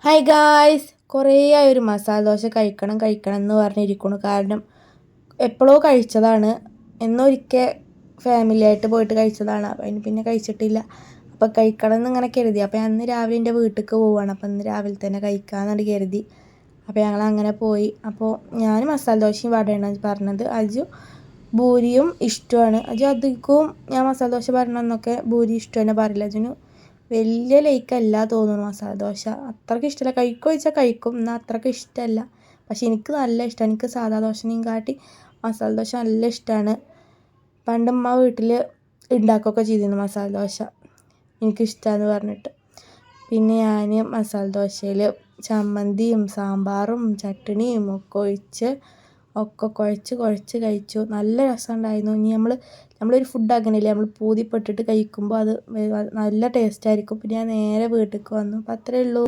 Hi guys, കുറേ ആയി ഒരു മസാല ദോശ കഴിക്കണം എന്ന് പറഞ്ഞിരിക്കുന്നു. കാരണം എപ്പോഴോ കഴിച്ചതാണ്, എന്നൊരിക്കൽ ഫാമിലിയായിട്ട് പോയിട്ട് കഴിച്ചതാണ്. അപ്പോൾ അതിന് പിന്നെ കഴിച്ചിട്ടില്ല. അപ്പോൾ കഴിക്കണം എന്നിങ്ങനെ കരുതി. അപ്പോൾ ഞാൻ ഇന്ന് രാവിലെ എൻ്റെ വീട്ടിലേക്ക് പോവുകയാണ്. അപ്പോൾ ഇന്ന് രാവിലെ തന്നെ കഴിക്കാമെന്നാണ് കരുതി. അപ്പോൾ ഞങ്ങൾ അങ്ങനെ പോയി. അപ്പോൾ ഞാൻ മസാല ദോശയും വടയാണ് പറഞ്ഞത്. അജു ഭൂരിയും ഇഷ്ടമാണ്. അജു അധികവും ഞാൻ മസാല ദോശ പറഞ്ഞെന്നൊക്കെ ഭൂരി ഇഷ്ടമെന്നെ പറയില്ല. അജുന് വലിയ ലൈക്കല്ല തോന്നുന്നു മസാല ദോശ. അത്രയ്ക്ക് ഇഷ്ടമല്ല. കഴിക്കുമോ ചോദിച്ചാൽ കഴിക്കും, എന്നാൽ അത്രയ്ക്ക് ഇഷ്ടമല്ല. പക്ഷെ എനിക്ക് നല്ല ഇഷ്ടമാണ്. എനിക്ക് സാധാ ദോശനെയും കാട്ടി മസാല ദോശ നല്ല ഇഷ്ടമാണ്. പണ്ട് ഉമ്മ വീട്ടിൽ ഉണ്ടാക്കുകയൊക്കെ ചെയ്തിരുന്നു മസാല ദോശ, എനിക്കിഷ്ടമാണെന്ന് പറഞ്ഞിട്ട്. പിന്നെ ഞാൻ മസാല ദോശയിൽ ചമ്മന്തിയും സാമ്പാറും ചട്നിയും ഒക്കെ കുഴച്ച് കഴിച്ചു. നല്ല രസമുണ്ടായിരുന്നു. ഇനി നമ്മളൊരു ഫുഡ് അങ്ങനെയല്ലേ, നമ്മൾ പൂതിപ്പെട്ടിട്ട് കഴിക്കുമ്പോൾ അത് നല്ല ടേസ്റ്റായിരിക്കും. പിന്നെ ഞാൻ നേരെ വീട്ടിലേക്ക് വന്നു. അപ്പോൾ അത്രയേ ഉള്ളൂ.